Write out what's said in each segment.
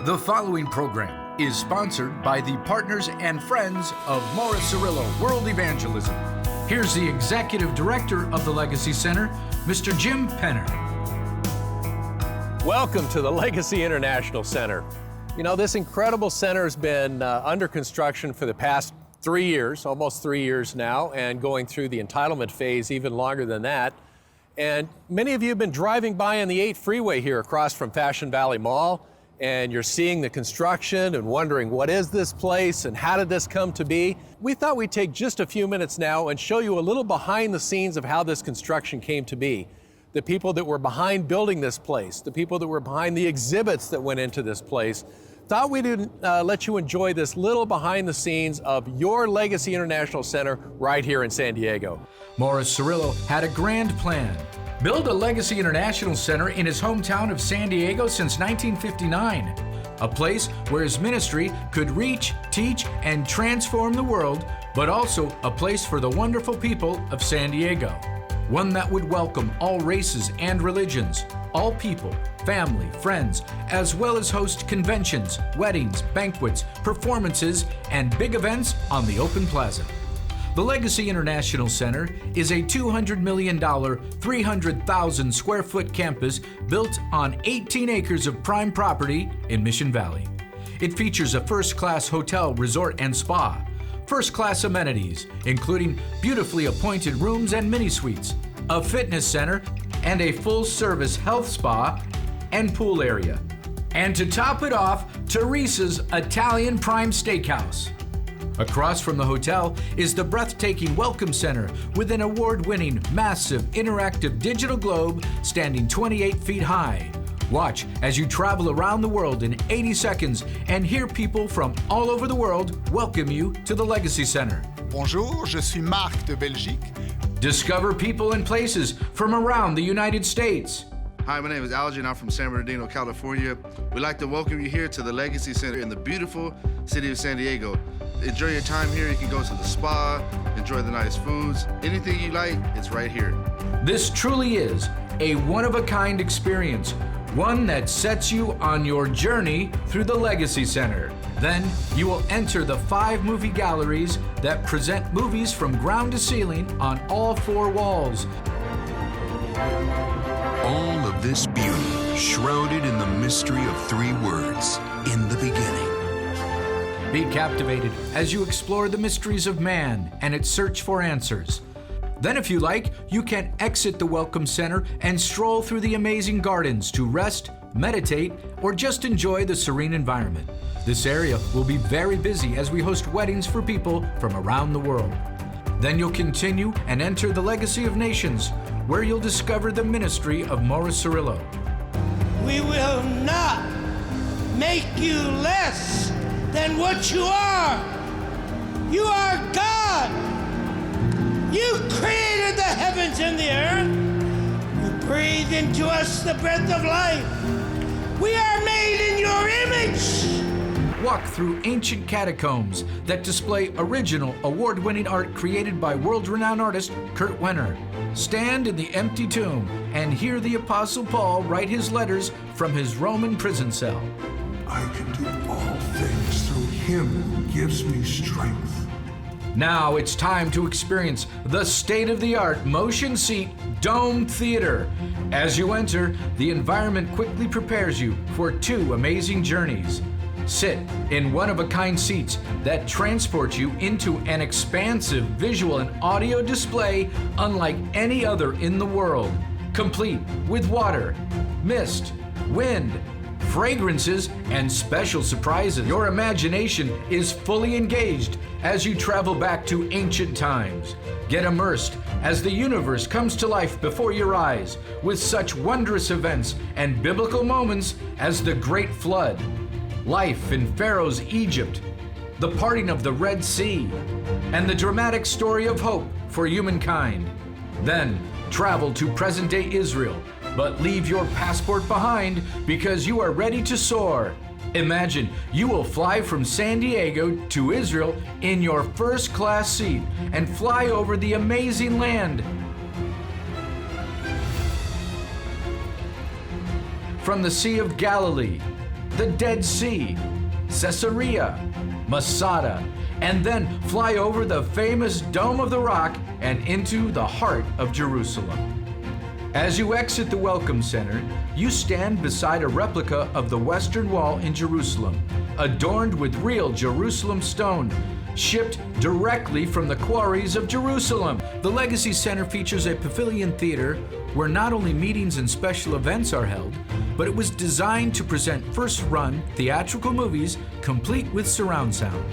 The following program is sponsored by the partners and friends of Maurice Cirillo World Evangelism. Here's the Executive Director of the Legacy Center, Mr. Jim Penner. Welcome to the Legacy International Center. You know, this incredible center has been under construction for the past 3 years, almost 3 years now, and going through the entitlement phase even longer than that. And many of you have been driving by on the 8 freeway here across from Fashion Valley Mall, and you're seeing the construction and wondering, what is this place and how did this come to be? We thought we'd take just a few minutes now and show you a little behind the scenes of how this construction came to be. The people that were behind building this place, the people that were behind the exhibits that went into this place. Thought we'd let you enjoy this little behind the scenes of your Legacy International Center right here in San Diego. Maurice Cirillo had a grand plan. Build a Legacy International Center in his hometown of San Diego since 1959. A place where his ministry could reach, teach, and transform the world, but also a place for the wonderful people of San Diego. One that would welcome all races and religions, all people, family, friends, as well as host conventions, weddings, banquets, performances, and big events on the open plaza. The Legacy International Center is a $200 million, 300,000 square foot campus built on 18 acres of prime property in Mission Valley. It features a first-class hotel, resort, and spa, first-class amenities, including beautifully appointed rooms and mini-suites, a fitness center, and a full-service health spa and pool area. And to top it off, Teresa's Italian Prime Steakhouse. Across from the hotel is the breathtaking Welcome Center with an award-winning, massive, interactive digital globe standing 28 feet high. Watch as you travel around the world in 80 seconds and hear people from all over the world welcome you to the Legacy Center. Bonjour, je suis Marc de Belgique. Discover people and places from around the United States. Hi, my name is Algie, I'm from San Bernardino, California. We'd like to welcome you here to the Legacy Center in the beautiful city of San Diego. Enjoy your time here. You can go to the spa, enjoy the nice foods. Anything you like, it's right here. This truly is a one-of-a-kind experience, one that sets you on your journey through the Legacy Center. Then you will enter the 5 movie galleries that present movies from ground to ceiling on all 4 walls. All of this beauty shrouded in the mystery of 3 words, in the beginning. Be captivated as you explore the mysteries of man and its search for answers. Then, if you like, you can exit the Welcome Center and stroll through the amazing gardens to rest, meditate, or just enjoy the serene environment. This area will be very busy as we host weddings for people from around the world. Then you'll continue and enter the Legacy of Nations, where you'll discover the ministry of Maurice Cirillo. We will not make you less than what you are. You are God. You created the heavens and the earth. You breathed into us the breath of life. We are made in your image. Walk through ancient catacombs that display original, award-winning art created by world-renowned artist Kurt Wenner. Stand in the empty tomb and hear the Apostle Paul write his letters from his Roman prison cell. I can do all things through him who gives me strength. Now it's time to experience the state-of-the-art motion seat dome theater. As you enter, the environment quickly prepares you for 2 amazing journeys. Sit in one-of-a-kind seats that transport you into an expansive visual and audio display unlike any other in the world, complete with water, mist, wind, fragrances, and special surprises. Your imagination is fully engaged as you travel back to ancient times. Get immersed as the universe comes to life before your eyes with such wondrous events and biblical moments as the Great Flood, life in Pharaoh's Egypt, the parting of the Red Sea, and the dramatic story of hope for humankind. Then travel to present-day Israel, but leave your passport behind because you are ready to soar. Imagine you will fly from San Diego to Israel in your first-class seat and fly over the amazing land. From the Sea of Galilee the Dead Sea, Caesarea, Masada, and then fly over the famous Dome of the Rock and into the heart of Jerusalem. As you exit the Welcome Center, you stand beside a replica of the Western Wall in Jerusalem, adorned with real Jerusalem stone, shipped directly from the quarries of Jerusalem. The Legacy Center features a pavilion theater where not only meetings and special events are held, but it was designed to present first-run theatrical movies complete with surround sound.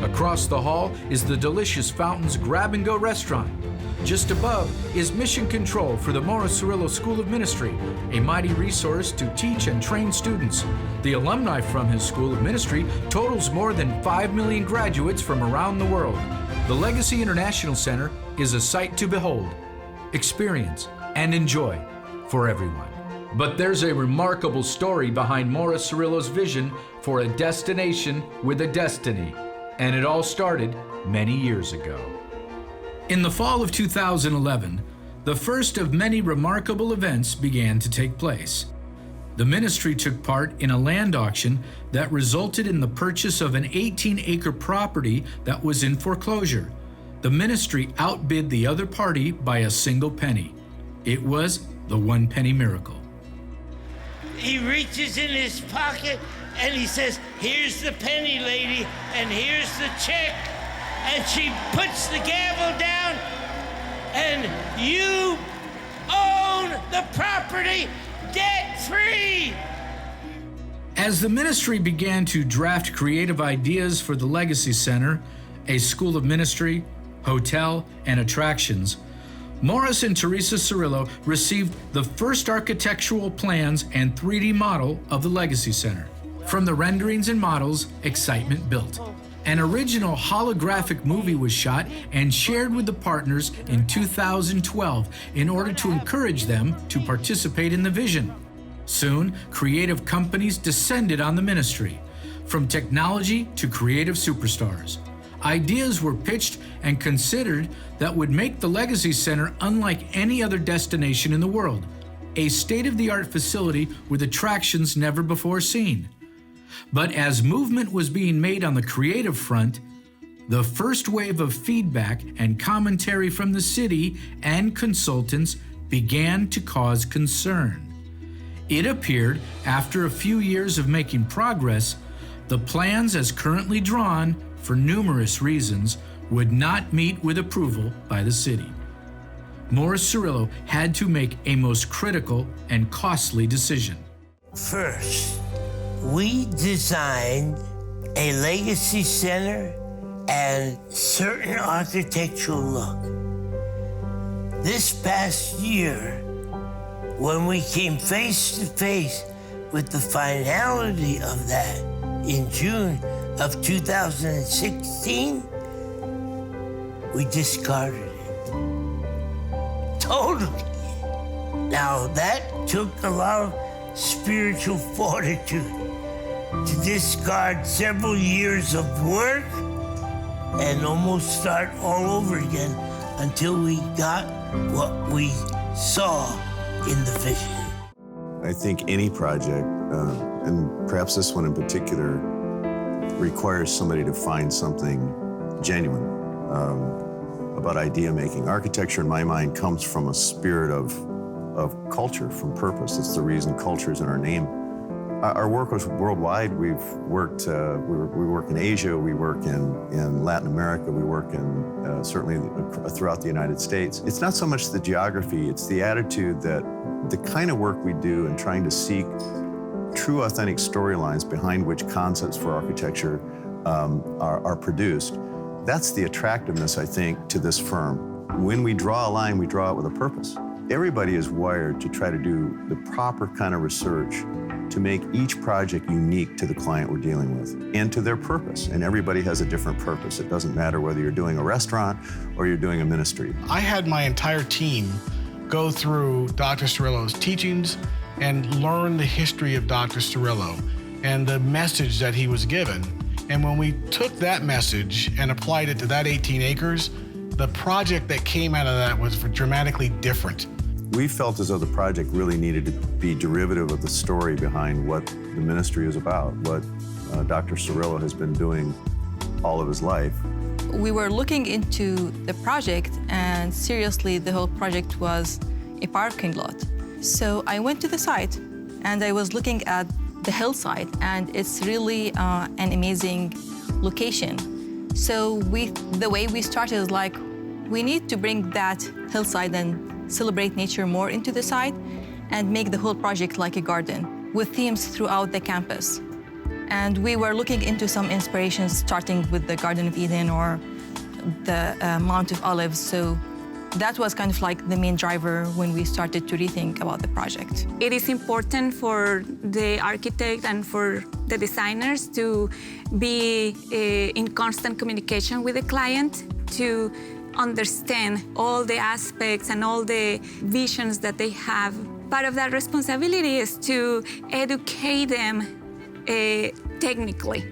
Across the hall is the delicious Fountains Grab-and-Go restaurant. Just above is Mission Control for the Maurice Cirillo School of Ministry, a mighty resource to teach and train students. The alumni from his School of Ministry totals more than 5 million graduates from around the world. The Legacy International Center is a sight to behold, experience, and enjoy for everyone. But there's a remarkable story behind Maurice Cirillo's vision for a destination with a destiny, and it all started many years ago. In the fall of 2011, the first of many remarkable events began to take place. The ministry took part in a land auction that resulted in the purchase of an 18-acre property that was in foreclosure. The ministry outbid the other party by a single penny. It was the 1 penny miracle. He reaches in his pocket and he says, "Here's the penny, lady, and here's the check." And she puts the gavel down, and you own the property debt-free. As the ministry began to draft creative ideas for the Legacy Center, a school of ministry, hotel, and attractions, Maurice and Teresa Cirillo received the first architectural plans and 3D model of the Legacy Center. From the renderings and models, excitement built. An original holographic movie was shot and shared with the partners in 2012 in order to encourage them to participate in the vision. Soon, creative companies descended on the ministry, from technology to creative superstars. Ideas were pitched and considered that would make the Legacy Center unlike any other destination in the world, a state-of-the-art facility with attractions never before seen. But as movement was being made on the creative front, the first wave of feedback and commentary from the city and consultants began to cause concern. It appeared, after a few years of making progress, the plans as currently drawn, for numerous reasons, would not meet with approval by the city. Maurice Cirillo had to make a most critical and costly decision. First, we designed a legacy center and certain architectural look. This past year, when we came face to face with the finality of that in June of 2016, we discarded it. Totally. Now, that took a lot of spiritual fortitude to discard several years of work and almost start all over again until we got what we saw in the vision. I think any project, and perhaps this one in particular, requires somebody to find something genuine about idea making. Architecture, in my mind, comes from a spirit of culture, from purpose. It's the reason culture is in our name. Our work was worldwide. We've worked, we work in Asia, we work in Latin America, we work in certainly throughout the United States. It's not so much the geography, it's the attitude that the kind of work we do in trying to seek true authentic storylines behind which concepts for architecture are produced. That's the attractiveness, I think, to this firm. When we draw a line, we draw it with a purpose. Everybody is wired to try to do the proper kind of research to make each project unique to the client we're dealing with and to their purpose. And everybody has a different purpose. It doesn't matter whether you're doing a restaurant or you're doing a ministry. I had my entire team go through Dr. Cirillo's teachings and learn the history of Dr. Cirillo and the message that he was given. And when we took that message and applied it to that 18 acres, the project that came out of that was dramatically different. We felt as though the project really needed to be derivative of the story behind what the ministry is about, what Dr. Cirillo has been doing all of his life. We were looking into the project, and seriously, the whole project was a parking lot. So I went to the site, and I was looking at the hillside, and it's really an amazing location. So the way we started is like, we need to bring that hillside and celebrate nature more into the site and make the whole project like a garden with themes throughout the campus. And we were looking into some inspirations, starting with the Garden of Eden or the Mount of Olives. So that was kind of like the main driver when we started to rethink about the project. It is important for the architect and for the designers to be in constant communication with the client, to understand all the aspects and all the visions that they have. Part of that responsibility is to educate them technically.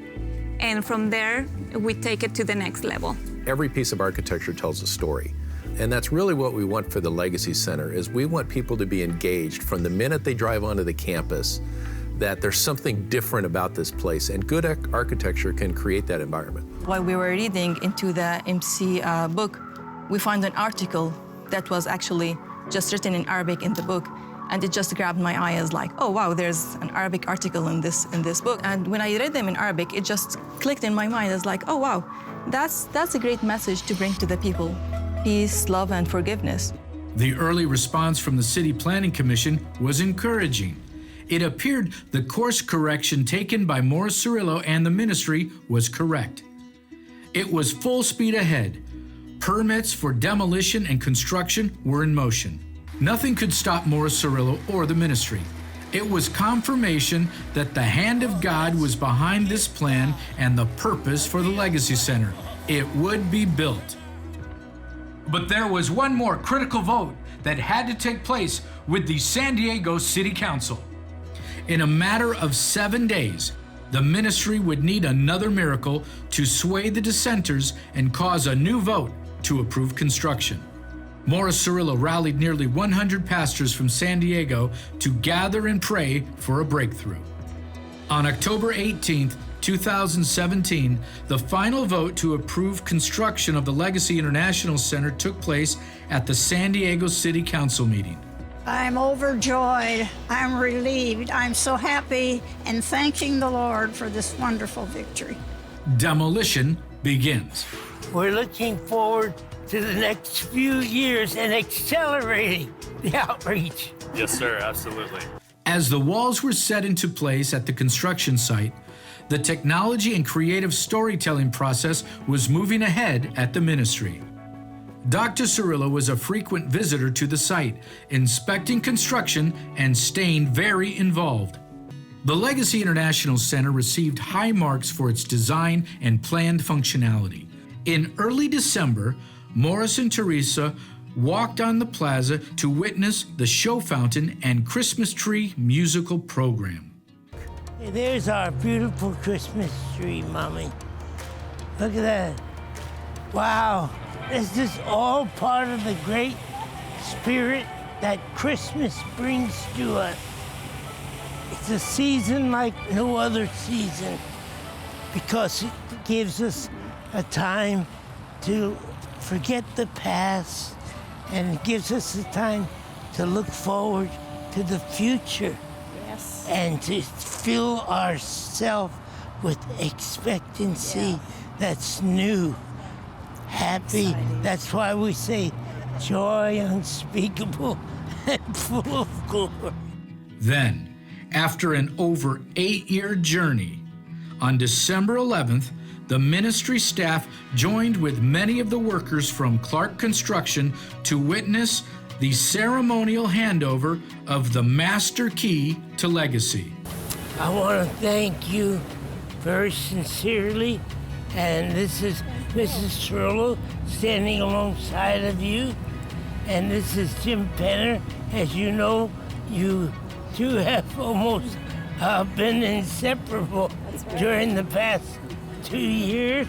And from there, we take it to the next level. Every piece of architecture tells a story. And that's really what we want for the Legacy Center, is we want people to be engaged from the minute they drive onto the campus, that there's something different about this place, and good architecture can create that environment. While we were reading into the MC book, we found an article that was actually just written in Arabic in the book, and it just grabbed my eye as like, oh wow, there's an Arabic article in this book. And when I read them in Arabic, it just clicked in my mind as like, oh wow, that's a great message to bring to the people. Peace, love, and forgiveness. The early response from the City Planning Commission was encouraging. It appeared the course correction taken by Maurice Cirillo and the ministry was correct. It was full speed ahead. Permits for demolition and construction were in motion. Nothing could stop Maurice Cirillo or the ministry. It was confirmation that the hand of God was behind this plan and the purpose for the Legacy Center. It would be built. But there was one more critical vote that had to take place with the San Diego City Council. In a matter of 7 days, the ministry would need another miracle to sway the dissenters and cause a new vote to approve construction. Maurice Cirillo rallied nearly 100 pastors from San Diego to gather and pray for a breakthrough. On October 18th, 2017, the final vote to approve construction of the Legacy International Center took place at the San Diego City Council meeting. I'm overjoyed. I'm relieved. I'm so happy and thanking the Lord for this wonderful victory. Demolition begins. We're looking forward to the next few years and accelerating the outreach. Yes, sir, absolutely. As the walls were set into place at the construction site, the technology and creative storytelling process was moving ahead at the ministry. Dr. Cirillo was a frequent visitor to the site, inspecting construction and staying very involved. The Legacy International Center received high marks for its design and planned functionality. In early December, Maurice and Teresa walked on the plaza to witness the show fountain and Christmas tree musical program. Hey, there's our beautiful Christmas tree, Mommy. Look at that. Wow. This is all part of the great spirit that Christmas brings to us. It's a season like no other season because it gives us a time to forget the past, and it gives us the time to look forward to the future. Yes. And to fill ourselves with expectancy that's new, happy. Exciting. That's why we say joy unspeakable and full of glory. Then, after an over 8-year journey, on December 11th, the ministry staff joined with many of the workers from Clark Construction to witness the ceremonial handover of the master key to Legacy. I want to thank you very sincerely, and this is Mrs. Cirillo standing alongside of you, and this is Jim Penner. As you know, you two have almost been inseparable during the past 2 years.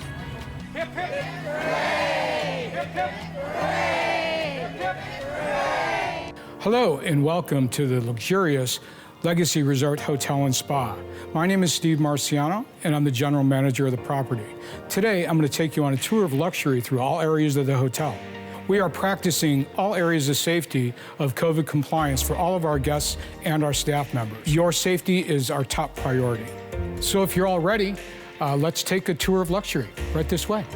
Hip, hip, hooray! Hip, hip, hooray! Hip, hip, hooray! Hello and welcome to the luxurious Legacy Resort Hotel and Spa. My name is Steve Marciano and I'm the general manager of the property. Today I'm going to take you on a tour of luxury through all areas of the hotel. We are practicing all areas of safety of COVID compliance for all of our guests and our staff members. Your safety is our top priority. So if you're all ready, let's take a tour of luxury right this way.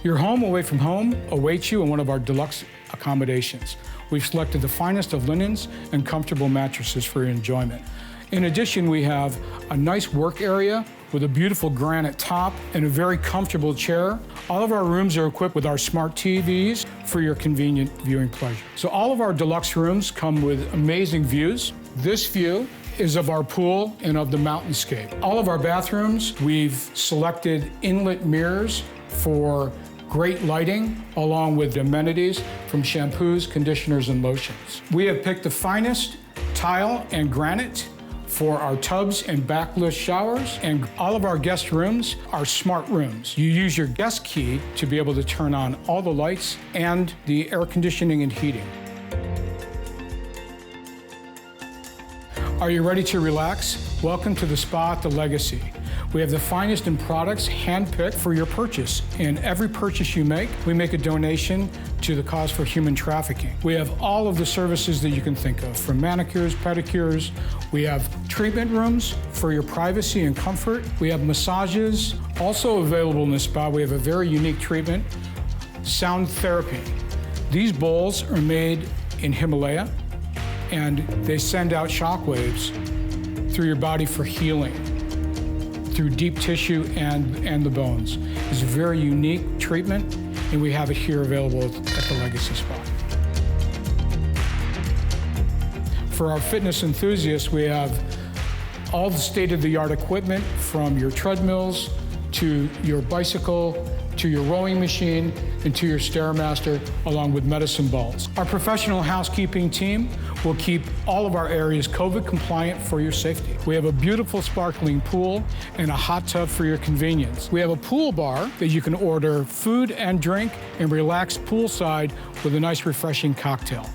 Your home away from home awaits you in one of our deluxe accommodations. We've selected the finest of linens and comfortable mattresses for your enjoyment. In addition, we have a nice work area with a beautiful granite top and a very comfortable chair. All of our rooms are equipped with our smart TVs for your convenient viewing pleasure. So all of our deluxe rooms come with amazing views. This view is of our pool and of the mountainscape. All of our bathrooms, we've selected inlet mirrors for great lighting, along with amenities from shampoos, conditioners, and lotions. We have picked the finest tile and granite for our tubs and backless showers, and all of our guest rooms are smart rooms. You use your guest key to be able to turn on all the lights and the air conditioning and heating. Are you ready to relax? Welcome to the spa at the Legacy. We have the finest in products hand-picked for your purchase. In every purchase you make, we make a donation to the cause for human trafficking. We have all of the services that you can think of, from manicures, pedicures. We have treatment rooms for your privacy and comfort. We have massages. Also available in the spa, we have a very unique treatment, sound therapy. These bowls are made in Himalaya, and they send out shock waves through your body for healing, through deep tissue and the bones. It's a very unique treatment, and we have it here available at the Legacy Spa. For our fitness enthusiasts, we have all the state-of-the-art equipment, from your treadmills to your bicycle, to your rowing machine, and to your Stairmaster, along with medicine balls. Our professional housekeeping team will keep all of our areas COVID compliant for your safety. We have a beautiful sparkling pool and a hot tub for your convenience. We have a pool bar that you can order food and drink and relax poolside with a nice refreshing cocktail.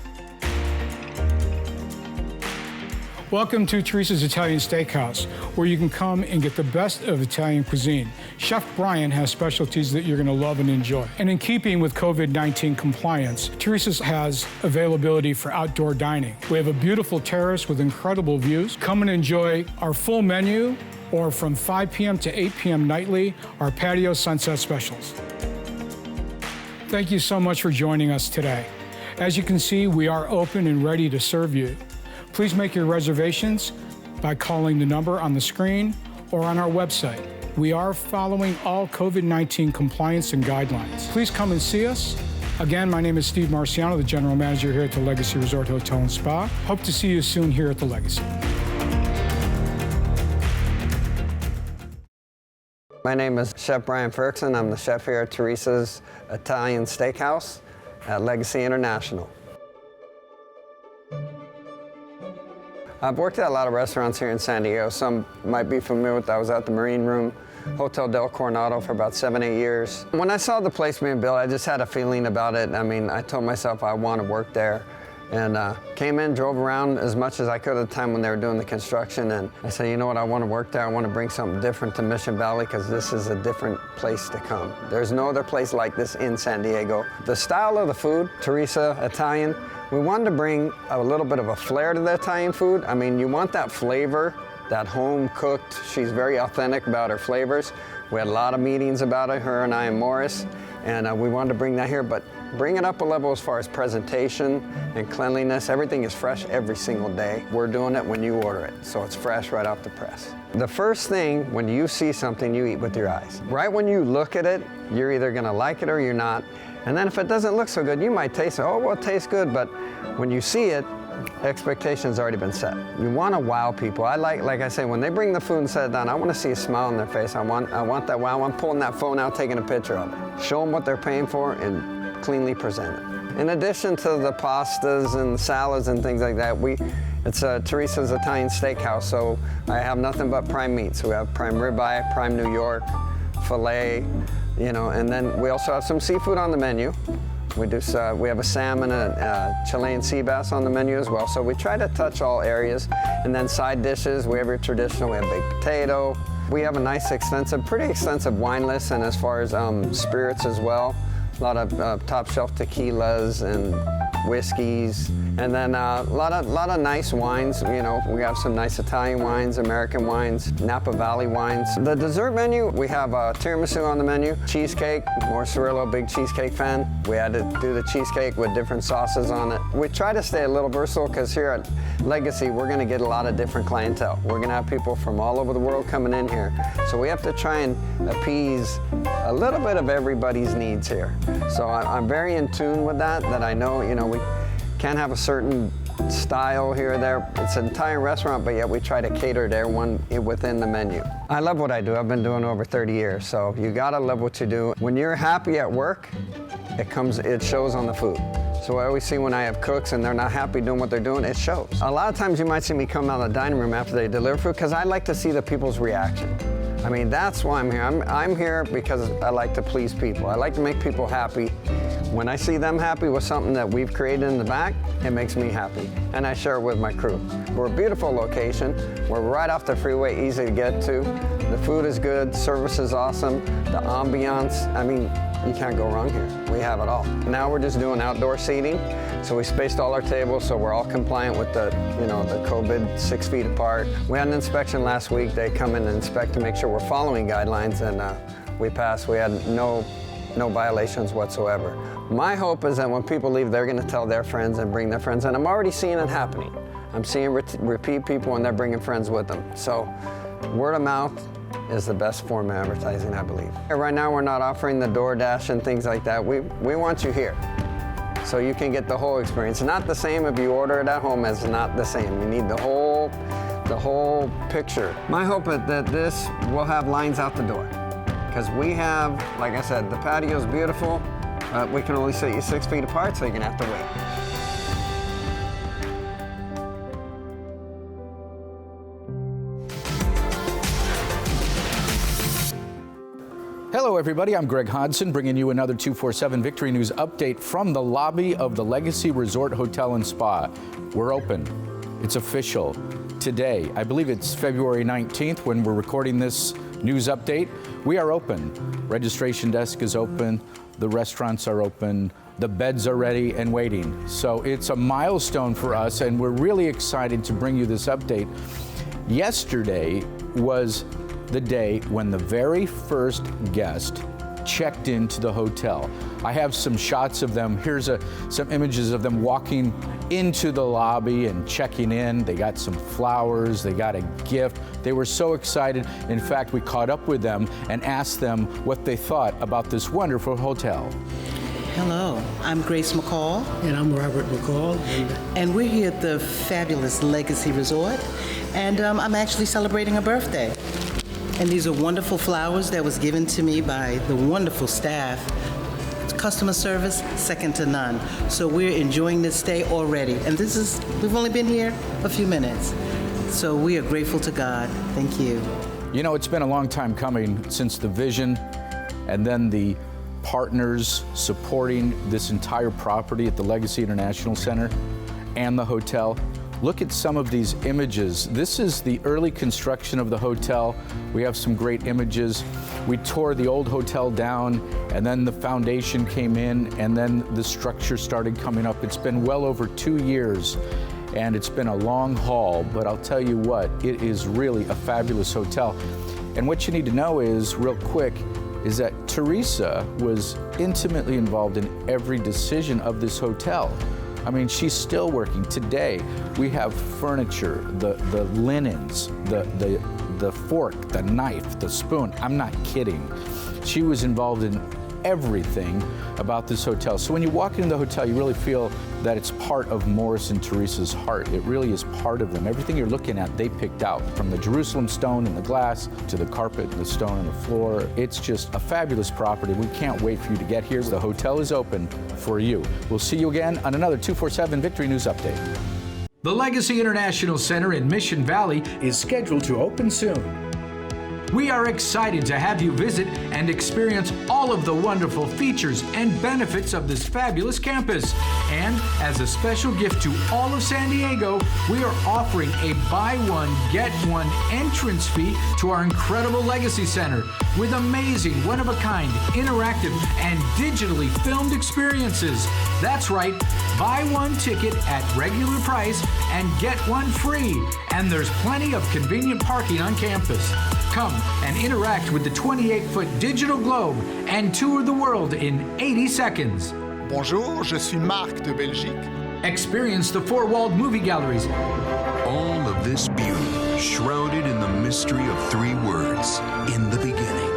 Welcome to Teresa's Italian Steakhouse, where you can come and get the best of Italian cuisine. Chef Brian has specialties that you're going to love and enjoy. And in keeping with COVID-19 compliance, Teresa's has availability for outdoor dining. We have a beautiful terrace with incredible views. Come and enjoy our full menu, or from 5 p.m. to 8 p.m. nightly, our patio sunset specials. Thank you so much for joining us today. As you can see, we are open and ready to serve you. Please make your reservations by calling the number on the screen or on our website. We are following all COVID-19 compliance and guidelines. Please come and see us. Again, my name is Steve Marciano, the general manager here at the Legacy Resort Hotel and Spa. Hope to see you soon here at the Legacy. My name is Chef Brian Ferguson. I'm the chef here at Teresa's Italian Steakhouse at Legacy International. I've worked at a lot of restaurants here in San Diego. Some might be familiar with, I was at the Marine Room, Hotel del Coronado for about 7-8 years. When I saw the place being built, I just had a feeling about it. I mean, I told myself I want to work there. And came in, drove around as much as I could at the time when they were doing the construction. And I said, you know what, I want to work there. I want to bring something different to Mission Valley, because this is a different place to come. There's no other place like this in San Diego. The style of the food, Teresa Italian, we wanted to bring a little bit of a flair to the Italian food. I mean, you want that flavor, that home cooked. She's very authentic about her flavors. We had a lot of meetings about it, her and I and Maurice, and we wanted to bring that here, but bring it up a level as far as presentation and cleanliness. Everything is fresh every single day. We're doing it when you order it, so it's fresh right off the press. The first thing, when you see something, you eat with your eyes. Right when you look at it, you're either gonna like it or you're not. And then if it doesn't look so good, you might taste it. Oh, well, it tastes good, but when you see it, expectations already been set. You want to wow people. I like I say, when they bring the food and set it down, I want to see a smile on their face. I want that wow. I'm pulling that phone out, taking a picture of it. Show them what they're paying for and cleanly present it. In addition to the pastas and salads and things like that, it's Teresa's Italian Steakhouse, so I have nothing but prime meats. We have prime ribeye, prime New York, filet, you know, and then we also have some seafood on the menu. We have a salmon and a Chilean sea bass on the menu as well. So we try to touch all areas. And then side dishes, we have your traditional, we have baked potato. We have a nice pretty extensive wine list, and as far as spirits as well. A lot of top shelf tequilas and whiskeys, and then a lot of nice wines. You know, we have some nice Italian wines, American wines, Napa Valley wines. The dessert menu, we have tiramisu on the menu, cheesecake. Maurice Cirillo, big cheesecake fan. We had to do the cheesecake with different sauces on it. We try to stay a little versatile because here at Legacy, we're going to get a lot of different clientele. We're going to have people from all over the world coming in here, so we have to try and appease a little bit of everybody's needs here. So I'm very in tune with that I know, you know, we can't have a certain style here or there. It's an entire restaurant, but yet we try to cater to everyone within the menu. I love what I do. I've been doing it over 30 years, so you gotta love what you do. When you're happy at work, it shows on the food. So I always see when I have cooks and they're not happy doing what they're doing, it shows. A lot of times you might see me come out of the dining room after they deliver food because I like to see the people's reaction. I mean, that's why I'm here. I'm here because I like to please people. I like to make people happy. When I see them happy with something that we've created in the back, it makes me happy. And I share it with my crew. We're a beautiful location. We're right off the freeway, easy to get to. The food is good, service is awesome. The ambiance, I mean, you can't go wrong here. We have it all. Now we're just doing outdoor seating. So we spaced all our tables so we're all compliant with the COVID 6 feet apart. We had an inspection last week. They come in and inspect to make sure we're following guidelines, and we passed. We had no violations whatsoever. My hope is that when people leave, they're going to tell their friends and bring their friends, and I'm already seeing it happening. I'm seeing repeat people, and they're bringing friends with them. So word of mouth is the best form of advertising, I believe. Right now, we're not offering the DoorDash and things like that. We want you here, so you can get the whole experience. Not the same if you order it at home, it's not the same. You need the whole picture. My hope is that this will have lines out the door, because we have, like I said, the patio's beautiful. We can only sit you 6 feet apart, so you're gonna have to wait. Hello, everybody. I'm Greg Hodson, bringing you another 247 Victory News update from the lobby of the Legacy Resort Hotel and Spa. We're open. It's official. Today, I believe it's February 19th when we're recording this news update. We are open. Registration desk is open. The restaurants are open. The beds are ready and waiting. So it's a milestone for us, and we're really excited to bring you this update. Yesterday was the day when the very first guest checked into the hotel. I have some shots of them. Here's some images of them walking into the lobby and checking in. They got some flowers, they got a gift. They were so excited. In fact, we caught up with them and asked them what they thought about this wonderful hotel. Hello, I'm Grace McCall. And I'm Robert McCall. And we're here at the fabulous Legacy Resort. And I'm actually celebrating a birthday. And these are wonderful flowers that was given to me by the wonderful staff. Customer service, second to none. So we're enjoying this stay already. And we've only been here a few minutes. So we are grateful to God. Thank you. You know, it's been a long time coming since the vision and then the partners supporting this entire property at the Legacy International Center and the hotel. Look at some of these images. This is the early construction of the hotel. We have some great images. We tore the old hotel down, and then the foundation came in, and then the structure started coming up. It's been well over 2 years, and it's been a long haul, but I'll tell you what, it is really a fabulous hotel. And what you need to know is, real quick, is that Teresa was intimately involved in every decision of this hotel. I mean, she's still working today. We have furniture, the linens, the fork, the knife, the spoon. I'm not kidding. She was involved in everything about this hotel. So when you walk into the hotel, you really feel that it's part of Maurice and Teresa's heart. It really is part of them. Everything you're looking at, they picked out, from the Jerusalem stone and the glass to the carpet and the stone on the floor. It's just a fabulous property. We can't wait for you to get here. The hotel is open for you. We'll see you again on another 247 Victory News Update. The Legacy International Center in Mission Valley is scheduled to open soon. We are excited to have you visit and experience all of the wonderful features and benefits of this fabulous campus. And as a special gift to all of San Diego, we are offering a buy one, get one entrance fee to our incredible Legacy Center with amazing, one-of-a-kind, interactive, and digitally filmed experiences. That's right, buy one ticket at regular price and get one free. And there's plenty of convenient parking on campus. Come and interact with the 28-foot digital globe and tour the world in 80 seconds. Bonjour, je suis Marc de Belgique. Experience the four-walled movie galleries. All of this beauty shrouded in the mystery of 3 words, in the beginning.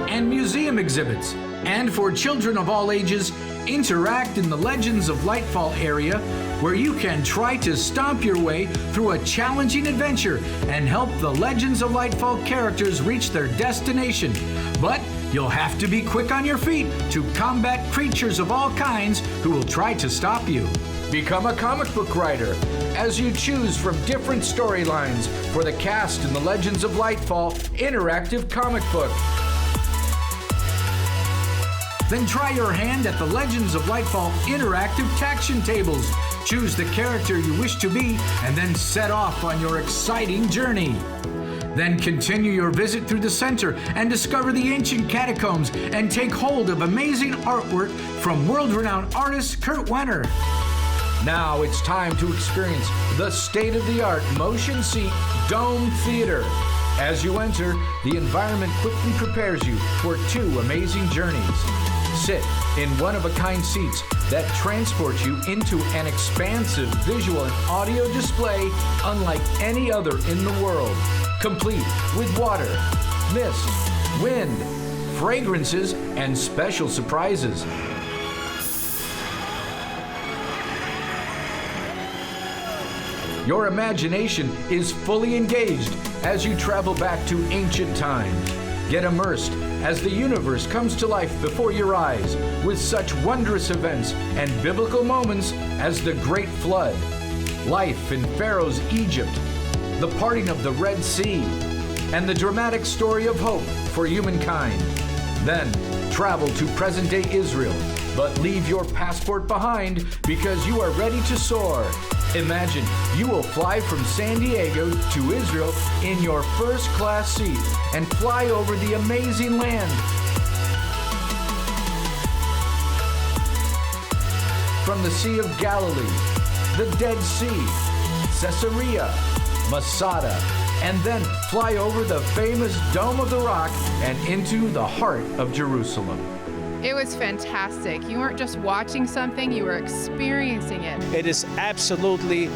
And museum exhibits. And for children of all ages, interact in the Legends of Lightfall area, where you can try to stomp your way through a challenging adventure and help the Legends of Lightfall characters reach their destination. But you'll have to be quick on your feet to combat creatures of all kinds who will try to stop you. Become a comic book writer as you choose from different storylines for the cast in the Legends of Lightfall interactive comic book. Then try your hand at the Legends of Lightfall interactive taction tables. Choose the character you wish to be and then set off on your exciting journey. Then continue your visit through the center and discover the ancient catacombs and take hold of amazing artwork from world-renowned artist Kurt Wenner. Now it's time to experience the state-of-the-art motion seat dome theater. As you enter, the environment quickly prepares you for 2 amazing journeys. Sit in one-of-a-kind seats that transport you into an expansive visual and audio display unlike any other in the world, complete with water, mist, wind, fragrances, and special surprises. Your imagination is fully engaged as you travel back to ancient times. Get immersed as the universe comes to life before your eyes with such wondrous events and biblical moments as the Great Flood, life in Pharaoh's Egypt, the parting of the Red Sea, and the dramatic story of hope for humankind. Then travel to present-day Israel, but leave your passport behind because you are ready to soar. Imagine you will fly from San Diego to Israel in your first-class seat and fly over the amazing land. From the Sea of Galilee, the Dead Sea, Caesarea, Masada, and then fly over the famous Dome of the Rock and into the heart of Jerusalem. It was fantastic. You weren't just watching something, you were experiencing it. It is absolutely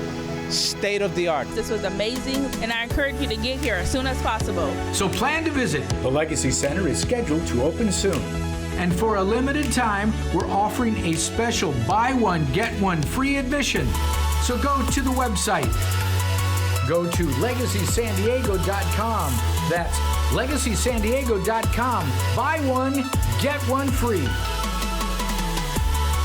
state of the art. This was amazing, and I encourage you to get here as soon as possible. So plan to visit. The Legacy Center is scheduled to open soon. And for a limited time, we're offering a special buy one, get one free admission. So go to the website. Go to LegacySanDiego.com. That's LegacySanDiego.com. Buy one, get one free.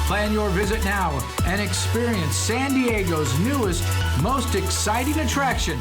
Plan your visit now and experience San Diego's newest, most exciting attraction.